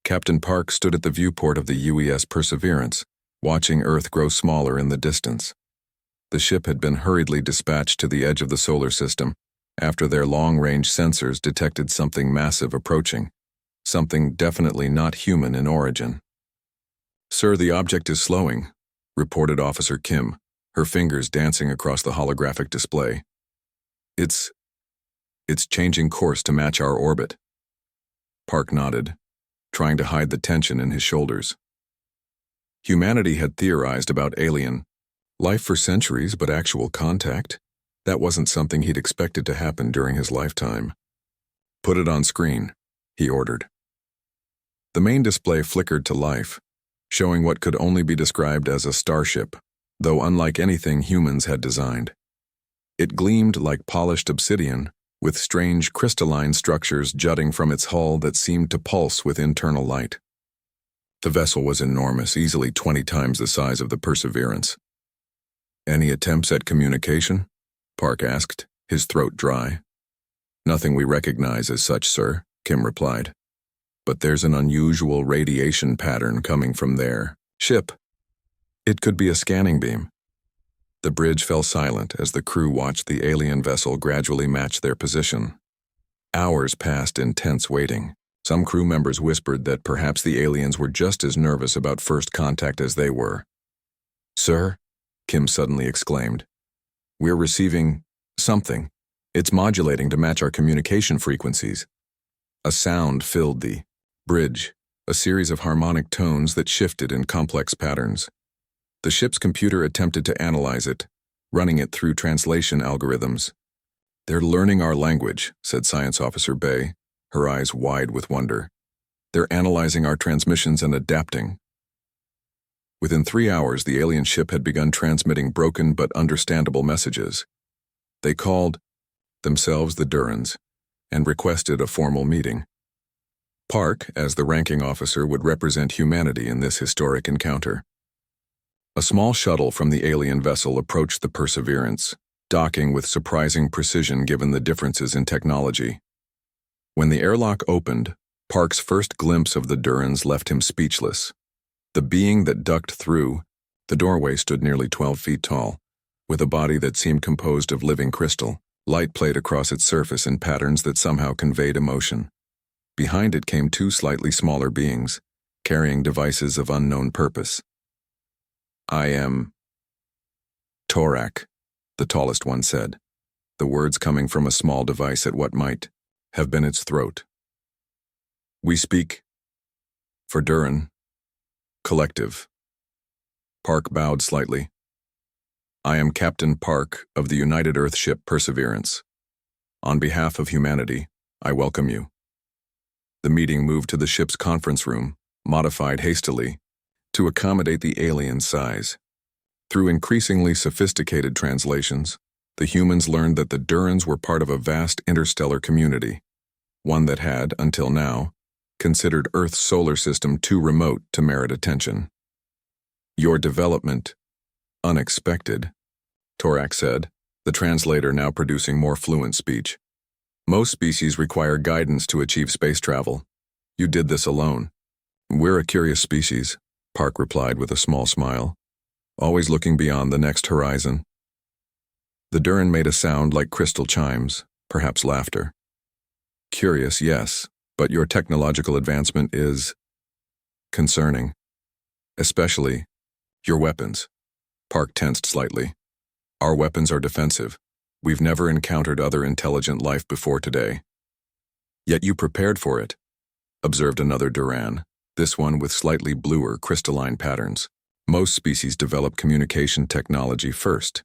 Captain Park stood at the viewport of the UES Perseverance, watching Earth grow smaller in the distance. The ship had been hurriedly dispatched to the edge of the solar system after their long-range sensors detected something massive approaching, something definitely not human in origin. "Sir, the object is slowing," reported Officer Kim, her fingers dancing across the holographic display. It's changing course to match our orbit." Park nodded, trying to hide the tension in his shoulders. Humanity had theorized about alien life for centuries, but actual contact? That wasn't something he'd expected to happen during his lifetime. "Put it on screen," he ordered. The main display flickered to life, showing what could only be described as a starship, though unlike anything humans had designed. It gleamed like polished obsidian, with strange crystalline structures jutting from its hull that seemed to pulse with internal light. The vessel was enormous, easily 20 times the size of the Perseverance. "Any attempts at communication?" Park asked, his throat dry. "Nothing we recognize as such, sir," Kim replied. "But there's an unusual radiation pattern coming from their ship. It could be a scanning beam." The bridge fell silent as the crew watched the alien vessel gradually match their position. Hours passed in tense waiting. Some crew members whispered that perhaps the aliens were just as nervous about first contact as they were. "Sir," Kim suddenly exclaimed, "we're receiving something. It's modulating to match our communication frequencies." A sound filled the bridge, a series of harmonic tones that shifted in complex patterns. The ship's computer attempted to analyze it, running it through translation algorithms. "They're learning our language," said Science Officer Bay, her eyes wide with wonder. "They're analyzing our transmissions and adapting." Within 3 hours, the alien ship had begun transmitting broken but understandable messages. They called themselves the Durans and requested a formal meeting. Park, as the ranking officer, would represent humanity in this historic encounter. A small shuttle from the alien vessel approached the Perseverance, docking with surprising precision given the differences in technology. When the airlock opened, Park's first glimpse of the Durans left him speechless. The being that ducked through the doorway stood nearly 12 feet tall, with a body that seemed composed of living crystal. Light played across its surface in patterns that somehow conveyed emotion. Behind it came 2 slightly smaller beings, carrying devices of unknown purpose. "I am Torak," the tallest one said, the words coming from a small device at what might have been its throat. "We speak for Duran Collective." Park bowed slightly. "I am Captain Park of the United Earth ship Perseverance. On behalf of humanity, I welcome you." The meeting moved to the ship's conference room, modified hastily to accommodate the alien size. Through increasingly sophisticated translations, the humans learned that the Durans were part of a vast interstellar community, one that had, until now, considered Earth's solar system too remote to merit attention. "Your development, unexpected," Torak said, the translator now producing more fluent speech. "Most species require guidance to achieve space travel. You did this alone." "We're a curious species," Park replied with a small smile, "always looking beyond the next horizon." The Duran made a sound like crystal chimes, perhaps laughter. "Curious, yes, but your technological advancement is concerning. Especially your weapons." Park tensed slightly. "Our weapons are defensive. We've never encountered other intelligent life before today." "Yet you prepared for it," observed another Duran, this one with slightly bluer crystalline patterns. "Most species develop communication technology first.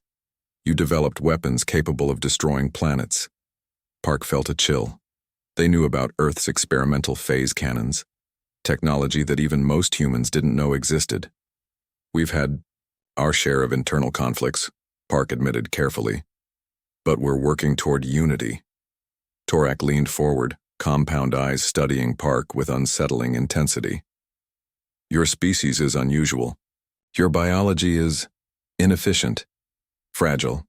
You developed weapons capable of destroying planets." Park felt a chill. They knew about Earth's experimental phase cannons, technology that even most humans didn't know existed. "We've had our share of internal conflicts," Park admitted carefully. "But we're working toward unity." Torak leaned forward, compound eyes studying Park with unsettling intensity. "Your species is unusual. Your biology is inefficient, fragile.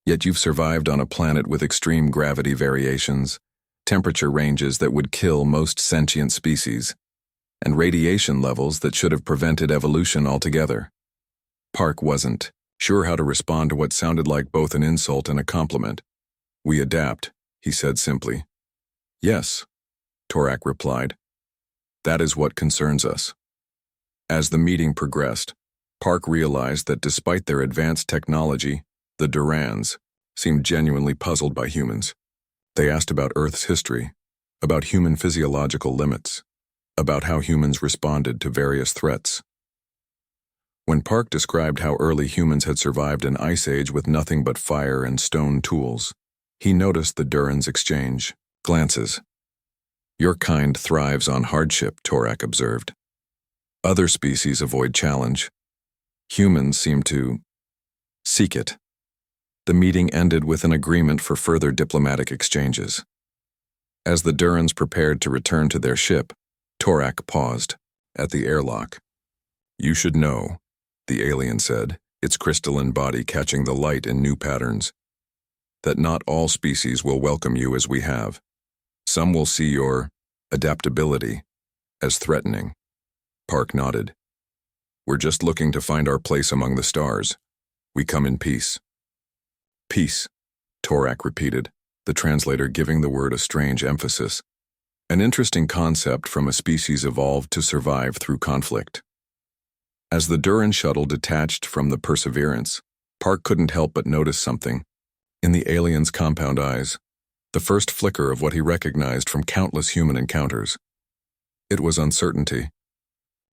Yet you've survived on a planet with extreme gravity variations, temperature ranges that would kill most sentient species. and radiation levels that should have prevented evolution altogether. Park wasn't sure how to respond to what sounded like both an insult and a compliment. "We adapt," he said simply. "Yes," Torak replied. "That is what concerns us." As the meeting progressed, Park realized that despite their advanced technology, the Durans seemed genuinely puzzled by humans. They asked about Earth's history, about human physiological limits, about how humans responded to various threats. When Park described how early humans had survived an ice age with nothing but fire and stone tools, he noticed the Durans exchange glances. "Your kind thrives on hardship," Torak observed. "Other species avoid challenge. Humans seem to seek it." The meeting ended with an agreement for further diplomatic exchanges. As the Durans prepared to return to their ship, Torak paused at the airlock. "You should know," the alien said, its crystalline body catching the light in new patterns, "that not all species will welcome you as we have. Some will see your adaptability as threatening." Park nodded. "We're just looking to find our place among the stars. We come in peace." "Peace," Torak repeated, the translator giving the word a strange emphasis. An interesting concept from a species evolved to survive through conflict. As the Duran shuttle detached from the Perseverance, Park couldn't help but notice something. In the alien's compound eyes, the first flicker of what he recognized from countless human encounters. It was uncertainty.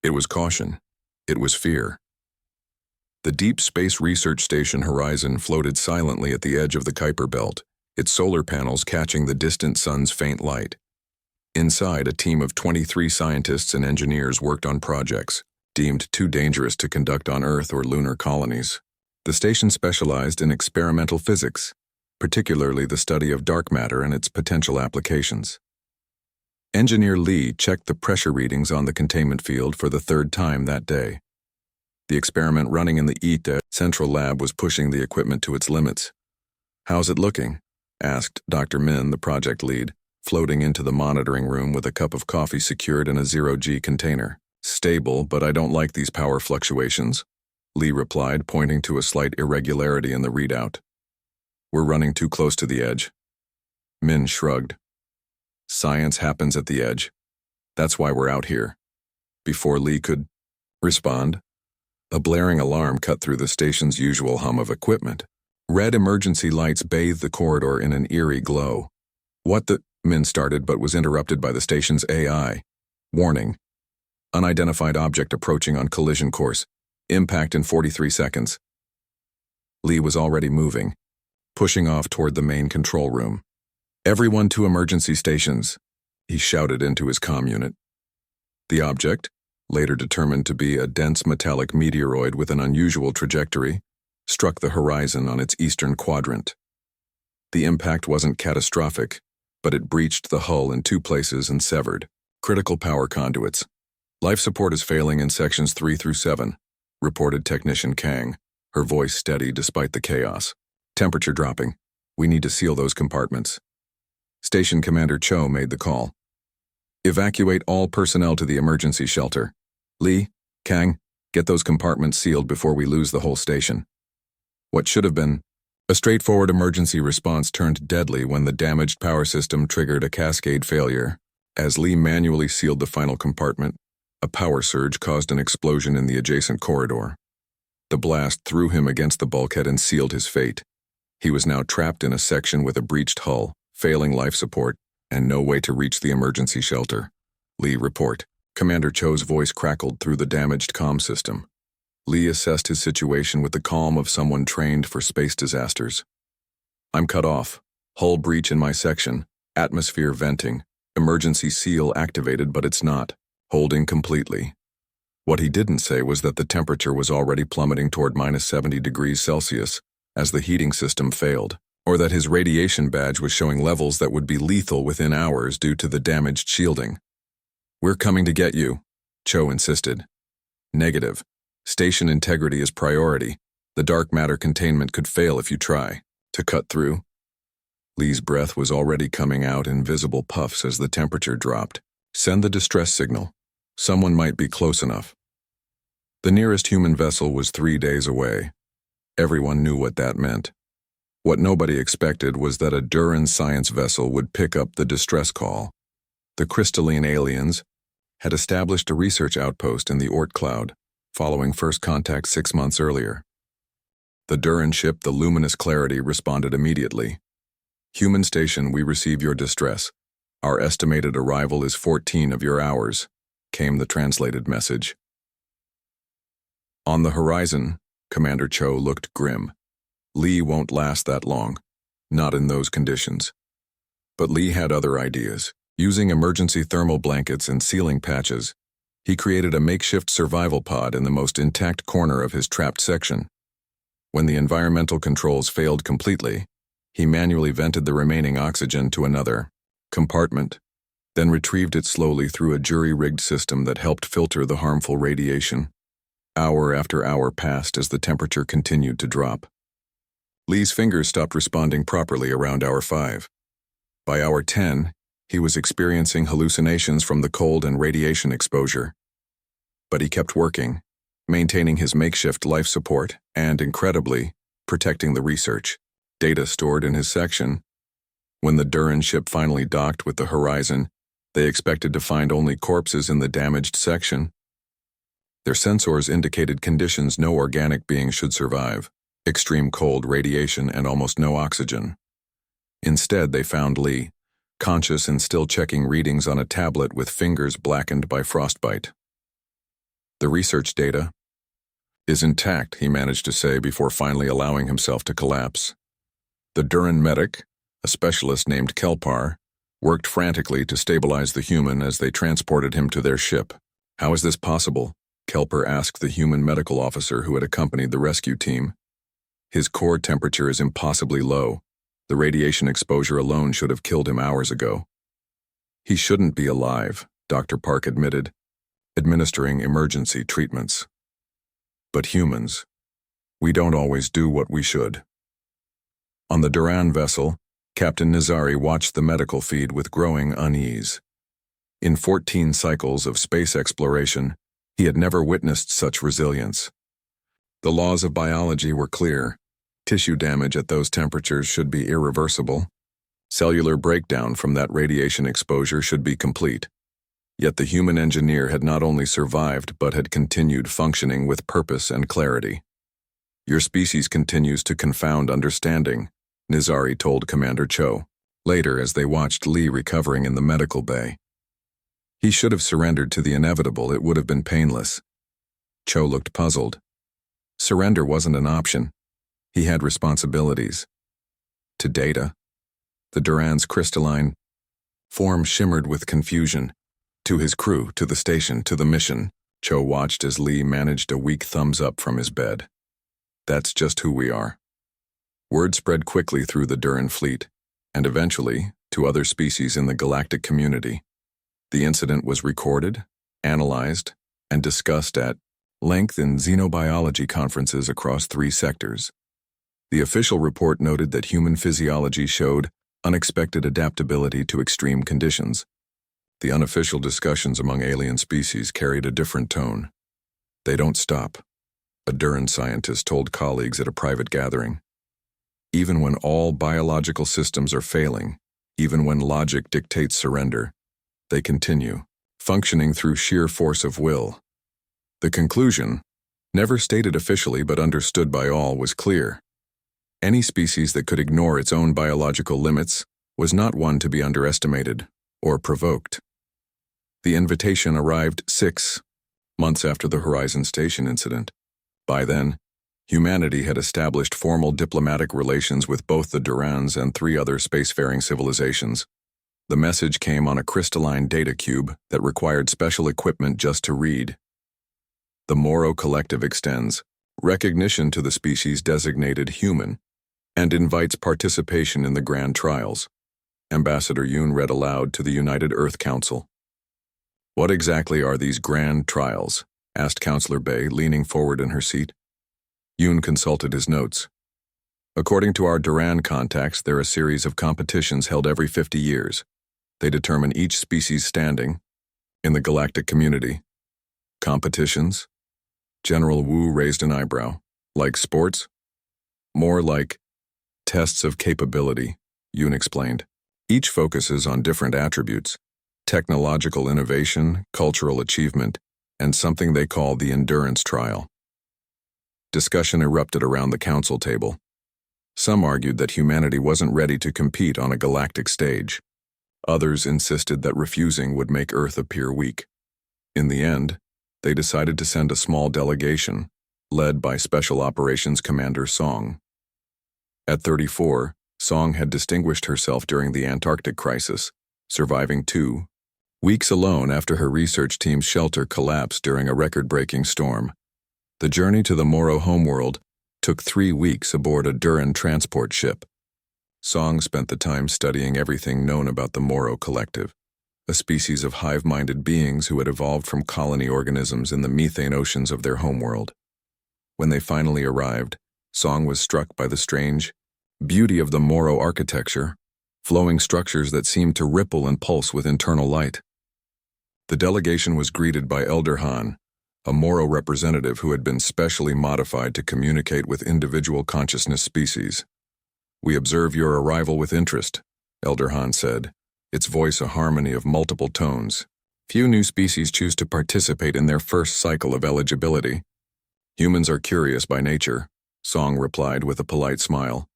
It was caution. It was fear. The Deep Space Research Station Horizon floated silently at the edge of the Kuiper Belt, its solar panels catching the distant sun's faint light. Inside, a team of 23 scientists and engineers worked on projects deemed too dangerous to conduct on Earth or lunar colonies. The station specialized in experimental physics, particularly the study of dark matter and its potential applications. Engineer Lee checked the pressure readings on the containment field for the third time that day. The experiment running in the ITA Central Lab was pushing the equipment to its limits. "How's it looking?" asked Dr. Min, the project lead, floating into the monitoring room with a cup of coffee secured in a zero-G container. "Stable, but I don't like these power fluctuations," Lee replied, pointing to a slight irregularity in the readout. "We're running too close to the edge." Min shrugged. "Science happens at the edge. That's why we're out here." Before Lee could respond, a blaring alarm cut through the station's usual hum of equipment. Red emergency lights bathed the corridor in an eerie glow. "What the—" Min started but was interrupted by the station's AI. "Warning. Unidentified object approaching on collision course. Impact in 43 seconds. Lee was already moving, pushing off toward the main control room. "Everyone to emergency stations," he shouted into his comm unit. The object, later determined to be a dense metallic meteoroid with an unusual trajectory, struck the horizon on its eastern quadrant. The impact wasn't catastrophic, but it breached the hull in two places and severed critical power conduits. "Life support is failing in sections 3 through 7, reported Technician Kang, her voice steady despite the chaos. "Temperature dropping. We need to seal those compartments." Station Commander Cho made the call. "Evacuate all personnel to the emergency shelter. Lee, Kang, get those compartments sealed before we lose the whole station." What should have been a straightforward emergency response turned deadly when the damaged power system triggered a cascade failure. As Lee manually sealed the final compartment, a power surge caused an explosion in the adjacent corridor. The blast threw him against the bulkhead and sealed his fate. He was now trapped in a section with a breached hull, failing life support, and no way to reach the emergency shelter. "Lee, report." Commander Cho's voice crackled through the damaged comm system. Lee assessed his situation with the calm of someone trained for space disasters. "I'm cut off. Hull breach in my section. Atmosphere venting. Emergency seal activated, but it's not. Holding completely." What he didn't say was that the temperature was already plummeting toward minus 70 degrees Celsius as the heating system failed, or that his radiation badge was showing levels that would be lethal within hours due to the damaged shielding. "We're coming to get you," Cho insisted. "Negative. Station integrity is priority. The dark matter containment could fail if you try to cut through." Lee's breath was already coming out in visible puffs as the temperature dropped. "Send the distress signal." Someone might be close enough. The nearest human vessel was 3 days away. Everyone knew what that meant. What nobody expected was that a Duran science vessel would pick up the distress call. The crystalline aliens had established a research outpost in the Oort cloud, following first contact 6 months earlier. The Duran ship, the Luminous Clarity, responded immediately. "Human station, we receive your distress. Our estimated arrival is 14 of your hours," came the translated message. On the horizon, Commander Cho looked grim. Lee won't last that long, not in those conditions. But Lee had other ideas. Using emergency thermal blankets and sealing patches, he created a makeshift survival pod in the most intact corner of his trapped section. When the environmental controls failed completely, he manually vented the remaining oxygen to another compartment, then retrieved it slowly through a jury-rigged system that helped filter the harmful radiation. Hour after hour passed as the temperature continued to drop. Lee's fingers stopped responding properly around hour 5. By hour 10, he was experiencing hallucinations from the cold and radiation exposure. But he kept working, maintaining his makeshift life support and, incredibly, protecting the research data stored in his section. When the Duran ship finally docked with the Horizon, they expected to find only corpses in the damaged section. Their sensors indicated conditions no organic being should survive: extreme cold, radiation, and almost no oxygen. Instead, they found Lee, conscious and still checking readings on a tablet with fingers blackened by frostbite. "The research data is intact," he managed to say before finally allowing himself to collapse. The Duran medic, a specialist named Kelpar, worked frantically to stabilize the human as they transported him to their ship. "How is this possible?" Kelpar asked the human medical officer who had accompanied the rescue team. "His core temperature is impossibly low. The radiation exposure alone should have killed him hours ago." "He shouldn't be alive," Dr. Park admitted, administering emergency treatments. "But humans, we don't always do what we should." On the Duran vessel, Captain Nizari watched the medical feed with growing unease. In 14 cycles of space exploration, he had never witnessed such resilience. The laws of biology were clear. Tissue damage at those temperatures should be irreversible. Cellular breakdown from that radiation exposure should be complete. Yet the human engineer had not only survived but had continued functioning with purpose and clarity. "Your species continues to confound understanding," Nizari told Commander Cho, later as they watched Lee recovering in the medical bay. "He should have surrendered to the inevitable. It would have been painless." Cho looked puzzled. Surrender wasn't an option. He had responsibilities. To Data. The Duran's crystalline form shimmered with confusion. To his crew, to the station, to the mission. Cho watched as Lee managed a weak thumbs up from his bed. "That's just who we are." Word spread quickly through the Duran fleet, and eventually to other species in the galactic community. The incident was recorded, analyzed, and discussed at length in xenobiology conferences across 3 sectors. The official report noted that human physiology showed unexpected adaptability to extreme conditions. The unofficial discussions among alien species carried a different tone. "They don't stop," a Duran scientist told colleagues at a private gathering. "Even when all biological systems are failing, even when logic dictates surrender, they continue, functioning through sheer force of will." The conclusion, never stated officially but understood by all, was clear. Any species that could ignore its own biological limits was not one to be underestimated or provoked. The invitation arrived 6 months after the Horizon Station incident. By then, humanity had established formal diplomatic relations with both the Durans and 3 other spacefaring civilizations. The message came on a crystalline data cube that required special equipment just to read. The Moro Collective extends recognition to the species designated human and invites participation in the grand trials. Ambassador Yoon read aloud to the United Earth Council. "What exactly are these grand trials?" asked Counselor Bay, leaning forward in her seat. Yoon consulted his notes. "According to our Duran contacts, they're a series of competitions held every 50 years. They determine each species' standing in the galactic community, Competitions? General Wu raised an eyebrow. Like sports? More like tests of capability, Yoon explained. Each focuses on different attributes: technological innovation, cultural achievement, and something they call the endurance trial. Discussion erupted around the council table. Some argued that humanity wasn't ready to compete on a galactic stage. Others insisted that refusing would make Earth appear weak. In the end, they decided to send a small delegation, led by Special Operations Commander Song. At 34, Song had distinguished herself during the Antarctic crisis, surviving 2 weeks alone after her research team's shelter collapsed during a record-breaking storm. The journey to the Moro homeworld took 3 weeks aboard a Duran transport ship. Song spent the time studying everything known about the Moro collective, a species of hive-minded beings who had evolved from colony organisms in the methane oceans of their homeworld. When they finally arrived, Song was struck by the strange beauty of the Moro architecture, flowing structures that seemed to ripple and pulse with internal light. The delegation was greeted by Elder Han, a Moro representative who had been specially modified to communicate with individual consciousness species. "We observe your arrival with interest," Elder Han said, its voice a harmony of multiple tones. "Few new species choose to participate in their first cycle of eligibility. Humans are curious by nature," Song replied with a polite smile.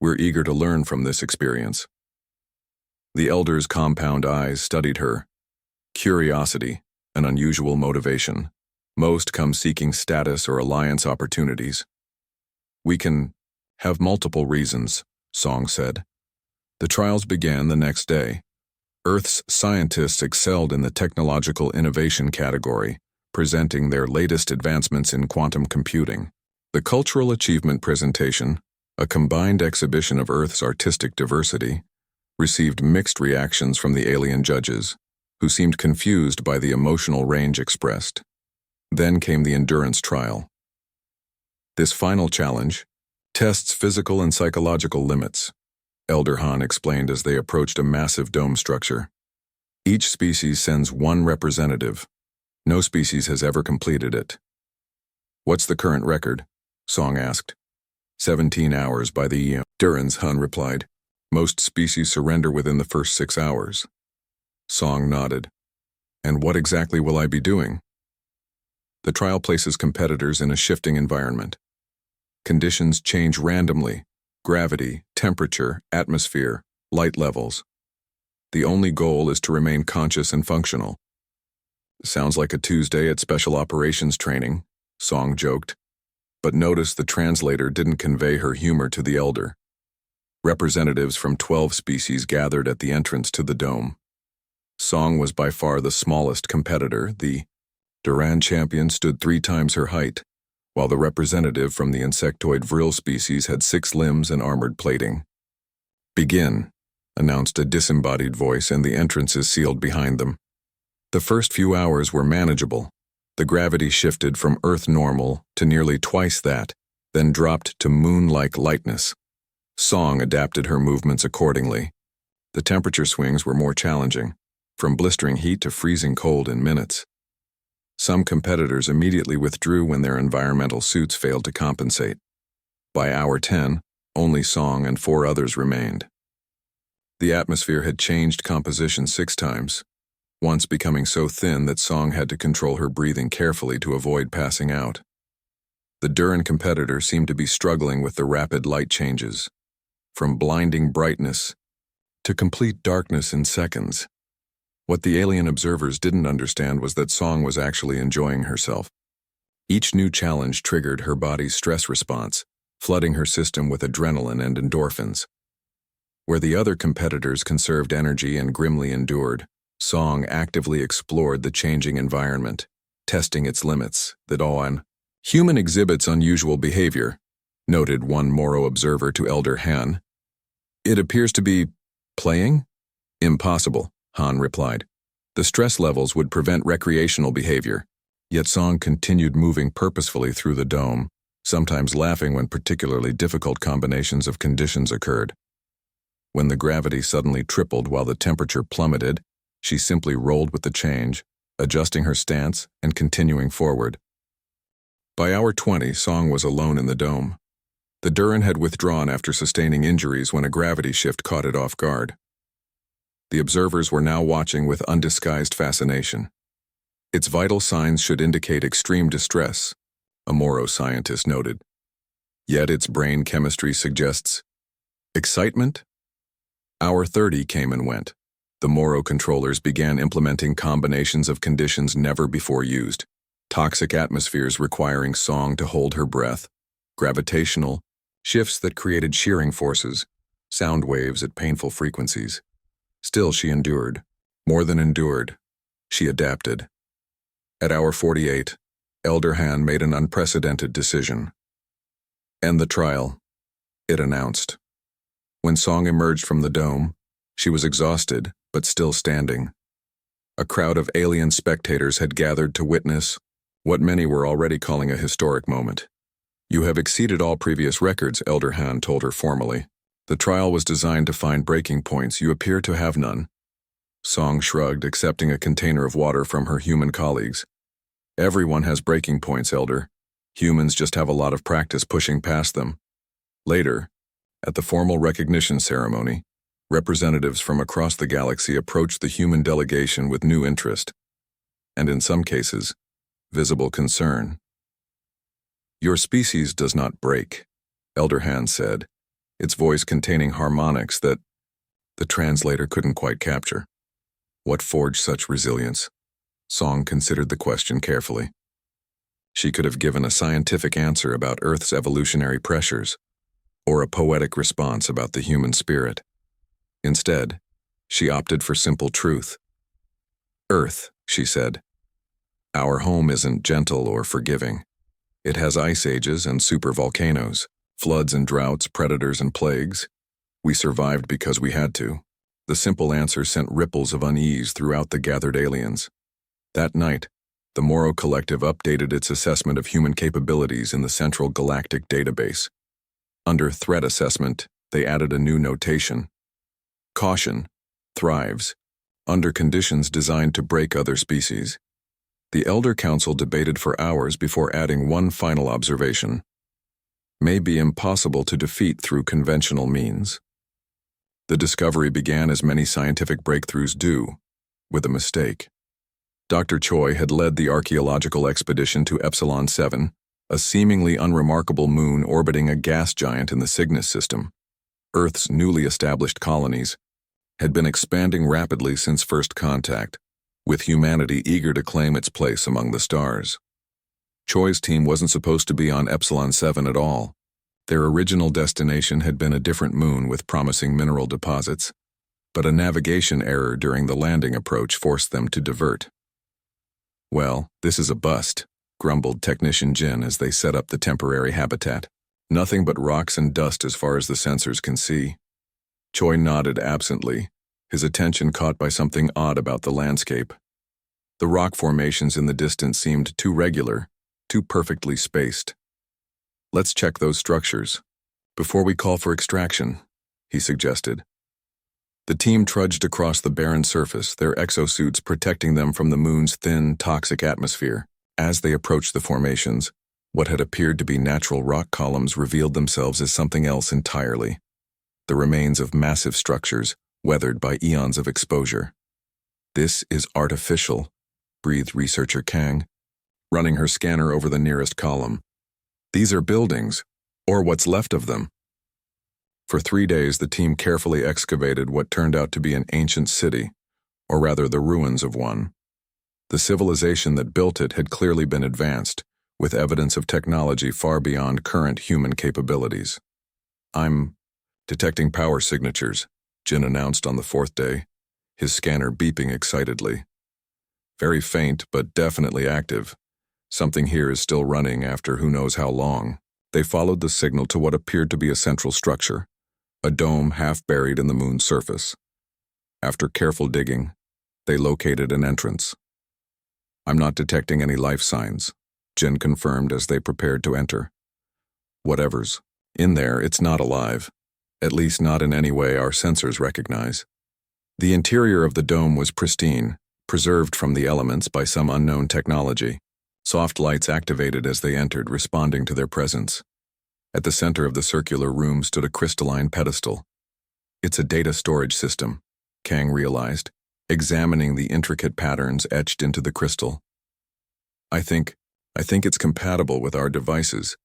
"We're eager to learn from this experience." The elder's compound eyes studied her. Curiosity, an unusual motivation. Most come seeking status or alliance opportunities. "We can have multiple reasons," Song said. The trials began the next day. Earth's scientists excelled in the technological innovation category, presenting their latest advancements in quantum computing. The cultural achievement presentation, a combined exhibition of Earth's artistic diversity, received mixed reactions from the alien judges, who seemed confused by the emotional range expressed. Then came the endurance trial. This final challenge tests physical and psychological limits, Elder Han explained as they approached a massive dome structure. Each species sends 1 representative. No species has ever completed it. "What's the current record?" Song asked. 17 hours by the Durans, Han replied. "Most species surrender within the first 6 hours. Song nodded. "And what exactly will I be doing?" The trial places competitors in a shifting environment. Conditions change randomly: gravity, temperature, atmosphere, light levels. The only goal is to remain conscious and functional. "Sounds like a Tuesday at Special Operations training," Song joked. But notice the translator didn't convey her humor to the elder. Representatives from 12 species gathered at the entrance to the dome. Song was by far the smallest competitor. The Duran champion stood 3 times her height, while the representative from the insectoid vril species had 6 limbs and armored plating. "Begin," announced a disembodied voice, and the entrances sealed behind them. The first few hours were manageable. The gravity shifted from Earth normal to nearly twice that, then dropped to moon-like lightness. Song adapted her movements accordingly. The temperature swings were more challenging, from blistering heat to freezing cold in minutes. Some competitors immediately withdrew when their environmental suits failed to compensate. By hour 10, only Song and 4 others remained. The atmosphere had changed composition 6 times, once becoming so thin that Song had to control her breathing carefully to avoid passing out. The Duran competitor seemed to be struggling with the rapid light changes, from blinding brightness to complete darkness in seconds. What the alien observers didn't understand was that Song was actually enjoying herself. Each new challenge triggered her body's stress response, flooding her system with adrenaline and endorphins. Where the other competitors conserved energy and grimly endured, Song actively explored the changing environment, testing its limits. That on human exhibits unusual behavior, noted one Moro observer to Elder Han. "It appears to be playing?" "Impossible," Han replied. "The stress levels would prevent recreational behavior." Yet Song continued moving purposefully through the dome, sometimes laughing when particularly difficult combinations of conditions occurred. When the gravity suddenly tripled while the temperature plummeted, she simply rolled with the change, adjusting her stance and continuing forward. By hour 20, Song was alone in the dome. The Duran had withdrawn after sustaining injuries when a gravity shift caught it off guard. The observers were now watching with undisguised fascination. Its vital signs should indicate extreme distress, a Moro scientist noted. Yet its brain chemistry suggests excitement. Hour 30 came and went. The Moro controllers began implementing combinations of conditions never before used. Toxic atmospheres requiring Song to hold her breath, gravitational shifts that created shearing forces, sound waves at painful frequencies. Still she endured. More than endured. She adapted. At hour 48, Elder Han made an unprecedented decision. End the trial, it announced. When Song emerged from the dome, she was exhausted, but still standing. A crowd of alien spectators had gathered to witness what many were already calling a historic moment. You have exceeded all previous records, Elder Han told her formally. The trial was designed to find breaking points. You appear to have none. Song shrugged, accepting a container of water from her human colleagues. Everyone has breaking points, Elder. Humans just have a lot of practice pushing past them. Later, at the formal recognition ceremony, representatives from across the galaxy approached the human delegation with new interest, and in some cases, visible concern. Your species does not break, Elder Han said, its voice containing harmonics that the translator couldn't quite capture. What forged such resilience? Song considered the question carefully. She could have given a scientific answer about Earth's evolutionary pressures, or a poetic response about the human spirit. Instead, she opted for simple truth. Earth, she said. Our home isn't gentle or forgiving. It has ice ages and supervolcanoes, floods and droughts, predators and plagues. We survived because we had to. The simple answer sent ripples of unease throughout the gathered aliens. That night, the Moro Collective updated its assessment of human capabilities in the Central Galactic Database. Under threat assessment, they added a new notation. Caution, thrives, under conditions designed to break other species. The Elder Council debated for hours before adding one final observation. May be impossible to defeat through conventional means. The discovery began as many scientific breakthroughs do, with a mistake. Dr. Choi had led the archaeological expedition to Epsilon 7, a seemingly unremarkable moon orbiting a gas giant in the Cygnus system. Earth's newly established colonies had been expanding rapidly since first contact, with humanity eager to claim its place among the stars. Choi's team wasn't supposed to be on Epsilon 7 at all. Their original destination had been a different moon with promising mineral deposits, but a navigation error during the landing approach forced them to divert. Well, this is a bust, grumbled Technician Jin as they set up the temporary habitat. Nothing but rocks and dust as far as the sensors can see. Choi nodded absently, his attention caught by something odd about the landscape. The rock formations in the distance seemed too regular, too perfectly spaced. Let's check those structures before we call for extraction, he suggested. The team trudged across the barren surface, their exosuits protecting them from the moon's thin, toxic atmosphere. As they approached the formations, what had appeared to be natural rock columns revealed themselves as something else entirely. The remains of massive structures, weathered by eons of exposure. This is artificial, breathed researcher Kang, running her scanner over the nearest column. These are buildings, or what's left of them. For 3 days, the team carefully excavated what turned out to be an ancient city, or rather the ruins of one. The civilization that built it had clearly been advanced, with evidence of technology far beyond current human capabilities. I'm detecting power signatures, Jin announced on the 4th day, his scanner beeping excitedly. Very faint, but definitely active. Something here is still running after who knows how long. They followed the signal to what appeared to be a central structure, a dome half buried in the moon's surface. After careful digging, they located an entrance. I'm not detecting any life signs, Jin confirmed as they prepared to enter. Whatever's in there, it's not alive, at least not in any way our sensors recognize. The interior of the dome was pristine, preserved from the elements by some unknown technology. Soft lights activated as they entered, responding to their presence. At the center of the circular room stood a crystalline pedestal. It's a data storage system, Kang realized, examining the intricate patterns etched into the crystal. I think it's compatible with our devices.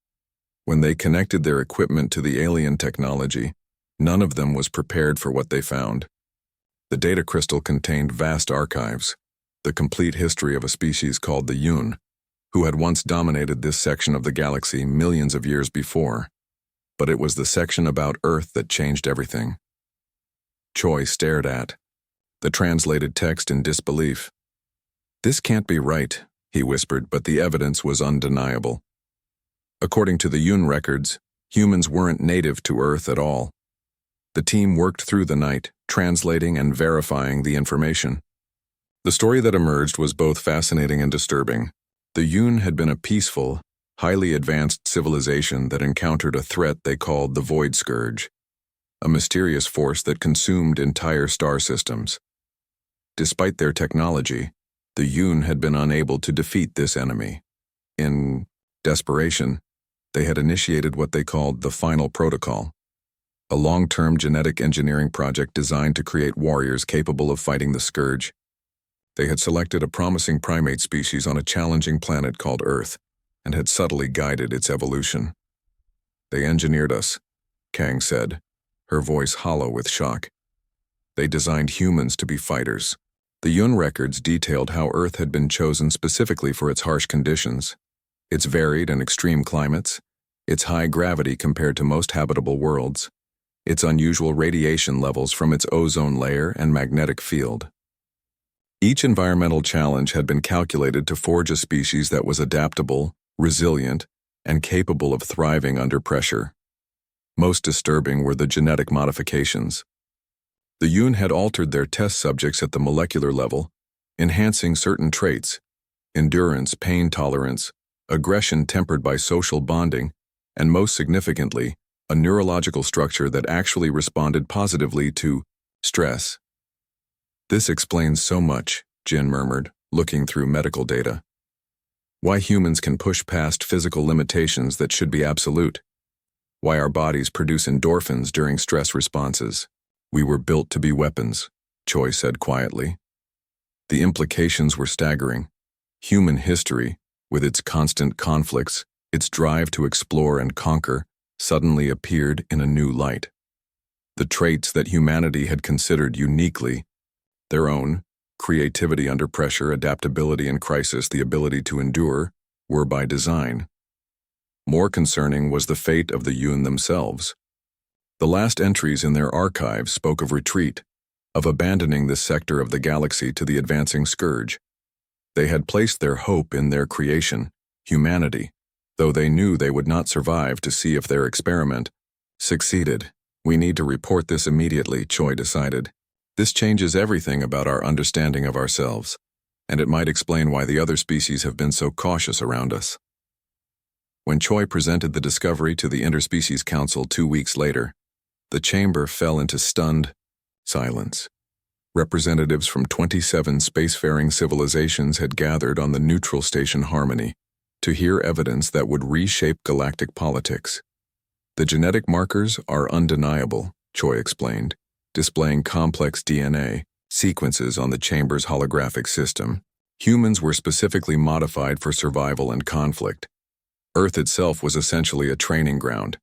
When they connected their equipment to the alien technology, none of them was prepared for what they found. The data crystal contained vast archives, the complete history of a species called the Yun, who had once dominated this section of the galaxy millions of years before. But it was the section about Earth that changed everything. Choi stared at the translated text in disbelief. "This can't be right," he whispered, but the evidence was undeniable. According to the Yun records, humans weren't native to Earth at all. The team worked through the night, translating and verifying the information. The story that emerged was both fascinating and disturbing. The Yun had been a peaceful, highly advanced civilization that encountered a threat they called the Void Scourge, a mysterious force that consumed entire star systems. Despite their technology, the Yun had been unable to defeat this enemy. In desperation, they had initiated what they called the Final Protocol, a long-term genetic engineering project designed to create warriors capable of fighting the Scourge. They had selected a promising primate species on a challenging planet called Earth and had subtly guided its evolution. "They engineered us," Kang said, her voice hollow with shock. "They designed humans to be fighters." The Yun records detailed how Earth had been chosen specifically for its harsh conditions, its varied and extreme climates, its high gravity compared to most habitable worlds, its unusual radiation levels from its ozone layer and magnetic field. Each environmental challenge had been calculated to forge a species that was adaptable, resilient, and capable of thriving under pressure. Most disturbing were the genetic modifications. The Yun had altered their test subjects at the molecular level, enhancing certain traits: endurance, pain tolerance, aggression tempered by social bonding, and most significantly, a neurological structure that actually responded positively to stress. "This explains so much," Jin murmured, looking through medical data. "Why humans can push past physical limitations that should be absolute. Why our bodies produce endorphins during stress responses. We were built to be weapons," Choi said quietly. The implications were staggering. Human history, with its constant conflicts, its drive to explore and conquer, suddenly appeared in a new light. The traits that humanity had considered uniquely their own, creativity under pressure, adaptability in crisis, the ability to endure, were by design. More concerning was the fate of the Yun themselves. The last entries in their archives spoke of retreat, of abandoning this sector of the galaxy to the advancing Scourge. They had placed their hope in their creation, humanity, though they knew they would not survive to see if their experiment succeeded. "We need to report this immediately," Choi decided. "This changes everything about our understanding of ourselves, and it might explain why the other species have been so cautious around us." When Choi presented the discovery to the Interspecies Council 2 weeks later, the chamber fell into stunned silence. Representatives from 27 spacefaring civilizations had gathered on the neutral station Harmony to hear evidence that would reshape galactic politics. "The genetic markers are undeniable," Choi explained, displaying complex DNA sequences on the chamber's holographic system. Humans were specifically modified for survival and conflict. Earth itself was essentially a training ground,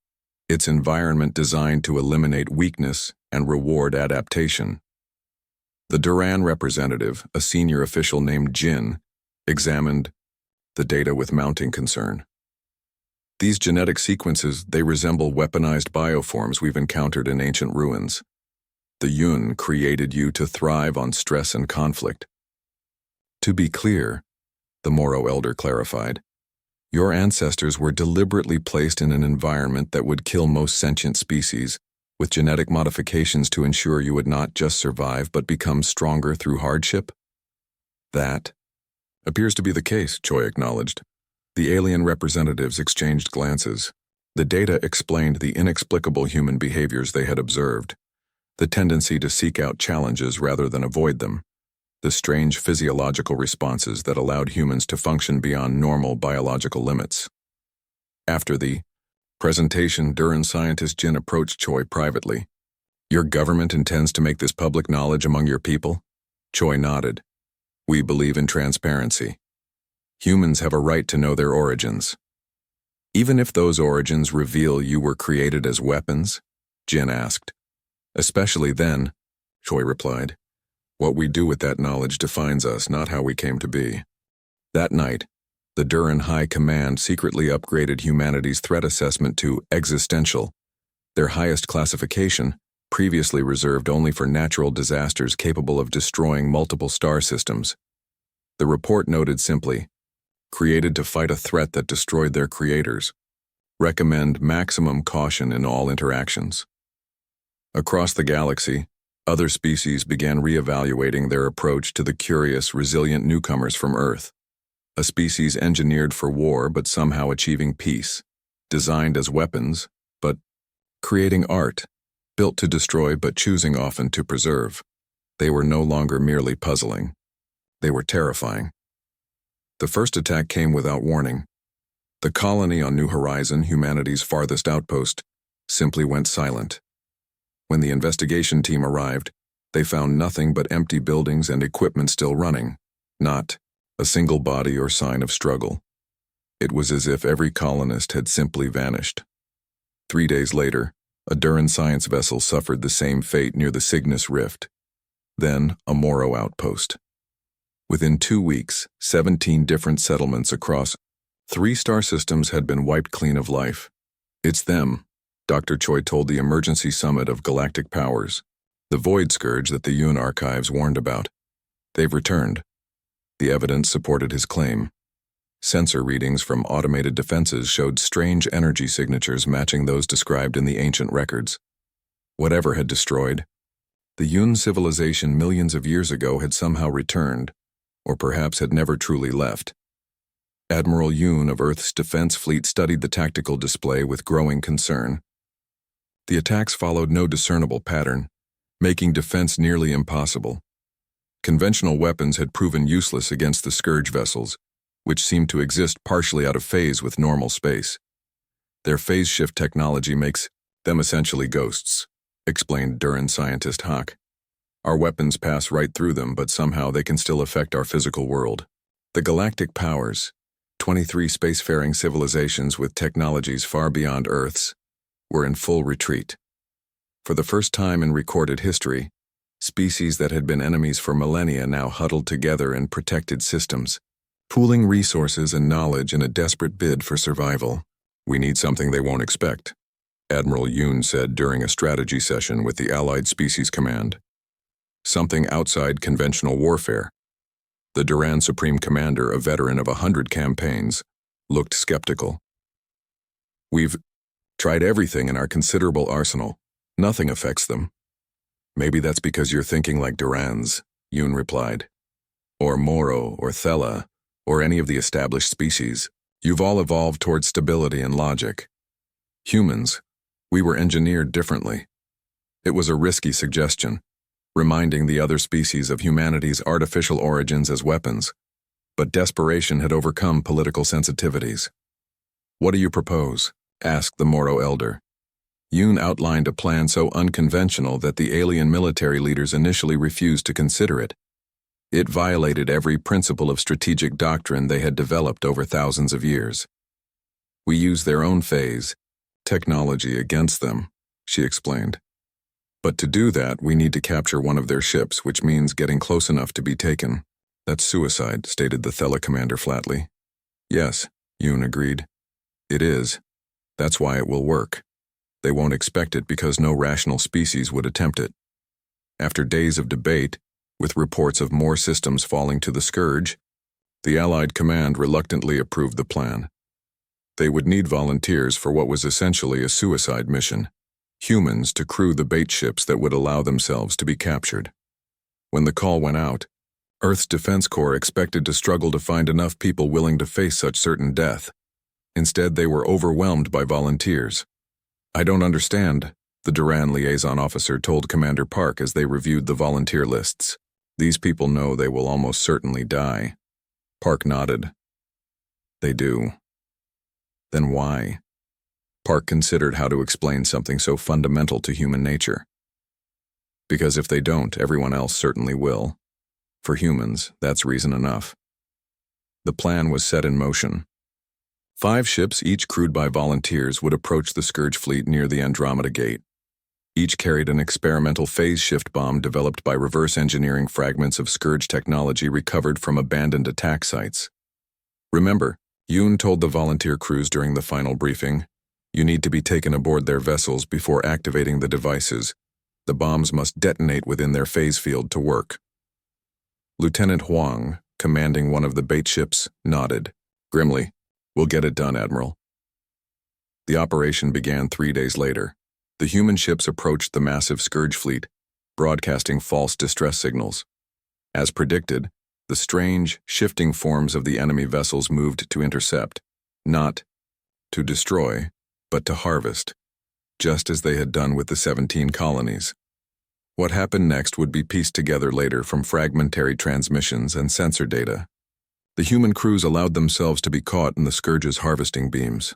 its environment designed to eliminate weakness and reward adaptation. The Duran representative, a senior official named Jin, examined the data with mounting concern. "These genetic sequences, they resemble weaponized bioforms we've encountered in ancient ruins. The Yun created you to thrive on stress and conflict." "To be clear," the Moro elder clarified, "your ancestors were deliberately placed in an environment that would kill most sentient species, with genetic modifications to ensure you would not just survive but become stronger through hardship?" "That appears to be the case," Choi acknowledged. The alien representatives exchanged glances. The data explained the inexplicable human behaviors they had observed, the tendency to seek out challenges rather than avoid them, the strange physiological responses that allowed humans to function beyond normal biological limits. After the presentation, Duran scientist Jin approached Choi privately. "Your government intends to make this public knowledge among your people?" Choi nodded. "We believe in transparency. Humans have a right to know their origins. Even if those origins reveal you were created as weapons?" Jin asked. "Especially then," Choi replied. "What we do with that knowledge defines us, not how we came to be." That night, the Duran High Command secretly upgraded humanity's threat assessment to existential, their highest classification, previously reserved only for natural disasters capable of destroying multiple star systems. The report noted simply, "Created to fight a threat that destroyed their creators. Recommend maximum caution in all interactions." Across the galaxy, other species began re-evaluating their approach to the curious, resilient newcomers from Earth. A species engineered for war but somehow achieving peace, designed as weapons, but creating art, built to destroy but choosing often to preserve. They were no longer merely puzzling. They were terrifying. The first attack came without warning. The colony on New Horizon, humanity's farthest outpost, simply went silent. When the investigation team arrived, they found nothing but empty buildings and equipment still running, not a single body or sign of struggle. It was as if every colonist had simply vanished. 3 days later, a Duran science vessel suffered the same fate near the Cygnus Rift. Then, a Moro outpost. Within 2 weeks, 17 different settlements across 3 star systems had been wiped clean of life. "It's them," Dr. Choi told the emergency summit of galactic powers, "the void scourge that the Yun archives warned about. They've returned." The evidence supported his claim. Sensor readings from automated defenses showed strange energy signatures matching those described in the ancient records. Whatever had destroyed, the Yun civilization millions of years ago had somehow returned, or perhaps had never truly left. Admiral Yun of Earth's Defense Fleet studied the tactical display with growing concern. The attacks followed no discernible pattern, making defense nearly impossible. Conventional weapons had proven useless against the Scourge vessels, which seemed to exist partially out of phase with normal space. "Their phase shift technology makes them essentially ghosts," explained Duran scientist Hawk. "Our weapons pass right through them, but somehow they can still affect our physical world." The galactic powers, 23 spacefaring civilizations with technologies far beyond Earth's, were in full retreat. For the first time in recorded history, species that had been enemies for millennia now huddled together in protected systems, pooling resources and knowledge in a desperate bid for survival. "We need something they won't expect," Admiral Yun said during a strategy session with the Allied Species Command. "Something outside conventional warfare." The Duran Supreme Commander, a veteran of 100 campaigns, looked skeptical. "We've tried everything in our considerable arsenal. Nothing affects them." "Maybe that's because you're thinking like Durans," Yun replied. "Or Moro, or Thela, or any of the established species. You've all evolved towards stability and logic. Humans, we were engineered differently." It was a risky suggestion, reminding the other species of humanity's artificial origins as weapons, but desperation had overcome political sensitivities. "What do you propose?" asked the Moro elder. Yun outlined a plan so unconventional that the alien military leaders initially refused to consider it. It violated every principle of strategic doctrine they had developed over thousands of years. "We use their own phase, technology against them," she explained. "But to do that, we need to capture one of their ships, which means getting close enough to be taken." "That's suicide," stated the Thela commander flatly. "Yes," Yun agreed. "It is. That's why it will work. They won't expect it because no rational species would attempt it." After days of debate, with reports of more systems falling to the Scourge, the Allied command reluctantly approved the plan. They would need volunteers for what was essentially a suicide mission, humans to crew the bait ships that would allow themselves to be captured. When the call went out, Earth's Defense Corps expected to struggle to find enough people willing to face such certain death. Instead, they were overwhelmed by volunteers. "I don't understand," the Duran liaison officer told Commander Park as they reviewed the volunteer lists. These people know they will almost certainly die. Park nodded. They do. Then why? Park considered how to explain something so fundamental to human nature. Because if they don't, everyone else certainly will. For humans, that's reason enough. The plan was set in motion. 5 ships, each crewed by volunteers, would approach the Scourge fleet near the Andromeda Gate. Each carried an experimental phase shift bomb developed by reverse engineering fragments of Scourge technology recovered from abandoned attack sites. Remember, Yoon told the volunteer crews during the final briefing, you need to be taken aboard their vessels before activating the devices. The bombs must detonate within their phase field to work. Lieutenant Huang, commanding one of the bait ships, nodded. Grimly, we'll get it done, Admiral. The operation began 3 days later. The human ships approached the massive Scourge fleet, broadcasting false distress signals. As predicted, the strange, shifting forms of the enemy vessels moved to intercept, not to destroy, but to harvest, just as they had done with the 17 colonies. What happened next would be pieced together later from fragmentary transmissions and sensor data. The human crews allowed themselves to be caught in the Scourge's harvesting beams.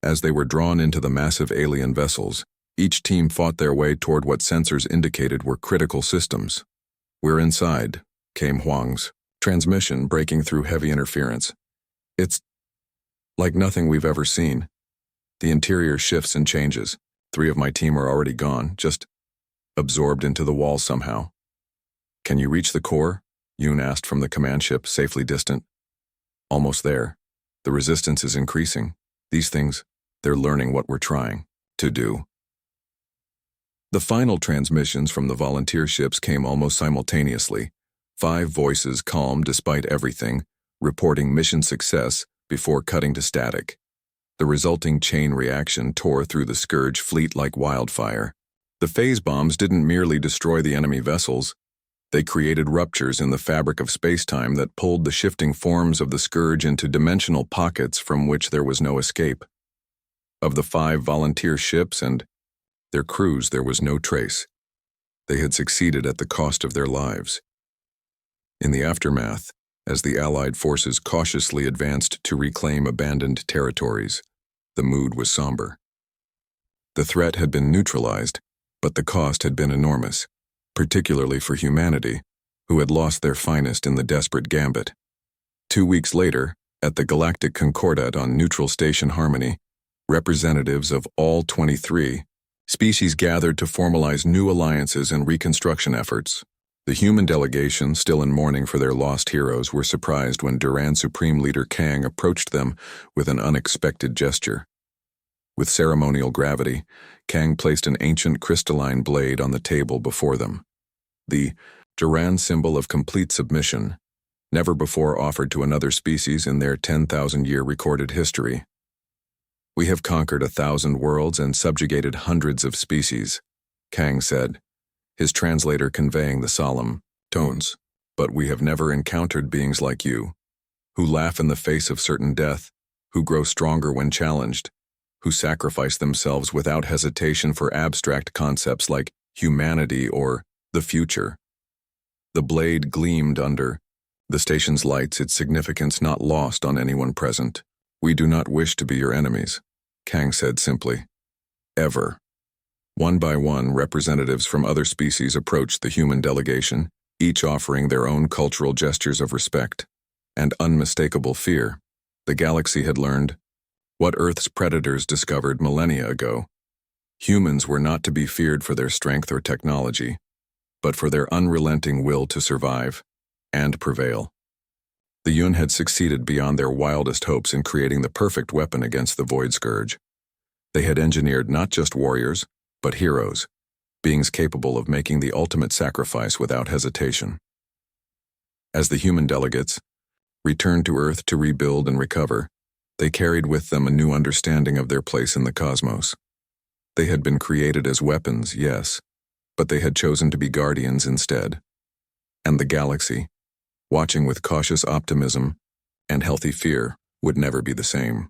As they were drawn into the massive alien vessels, each team fought their way toward what sensors indicated were critical systems. We're inside, came Huang's transmission breaking through heavy interference. It's like nothing we've ever seen. The interior shifts and changes. 3 of my team are already gone, just absorbed into the wall somehow. Can you reach the core? Yoon asked from the command ship, safely distant. Almost there. The resistance is increasing. These things, they're learning what we're trying to do. The final transmissions from the volunteer ships came almost simultaneously. 5 voices, calm despite everything, reporting mission success before cutting to static. The resulting chain reaction tore through the Scourge fleet like wildfire. The phase bombs didn't merely destroy the enemy vessels. They created ruptures in the fabric of space-time that pulled the shifting forms of the Scourge into dimensional pockets from which there was no escape. Of the 5 volunteer ships and their crews, there was no trace. They had succeeded at the cost of their lives. In the aftermath, as the Allied forces cautiously advanced to reclaim abandoned territories, the mood was somber. The threat had been neutralized, but the cost had been enormous, particularly for humanity, who had lost their finest in the desperate gambit. 2 weeks later, at the Galactic Concordat on Neutral Station Harmony, representatives of all 23 species gathered to formalize new alliances and reconstruction efforts. The human delegation, still in mourning for their lost heroes, were surprised when Duran Supreme Leader Kang approached them with an unexpected gesture. With ceremonial gravity, Kang placed an ancient crystalline blade on the table before them. The Duran symbol of complete submission, never before offered to another species in their 10,000-year recorded history. We have conquered 1,000 worlds and subjugated hundreds of species, Kang said, his translator conveying the solemn tones. But we have never encountered beings like you, who laugh in the face of certain death, who grow stronger when challenged, who sacrifice themselves without hesitation for abstract concepts like humanity or the future. The blade gleamed under the station's lights, its significance not lost on anyone present. We do not wish to be your enemies, Kang said simply. Ever. One by one, representatives from other species approached the human delegation, each offering their own cultural gestures of respect and unmistakable fear. The galaxy had learned what Earth's predators discovered millennia ago. Humans were not to be feared for their strength or technology, but for their unrelenting will to survive and prevail. The Yun had succeeded beyond their wildest hopes in creating the perfect weapon against the Void Scourge. They had engineered not just warriors, but heroes, beings capable of making the ultimate sacrifice without hesitation. As the human delegates returned to Earth to rebuild and recover, they carried with them a new understanding of their place in the cosmos. They had been created as weapons, yes, but they had chosen to be guardians instead. And the galaxy, watching with cautious optimism and healthy fear, would never be the same.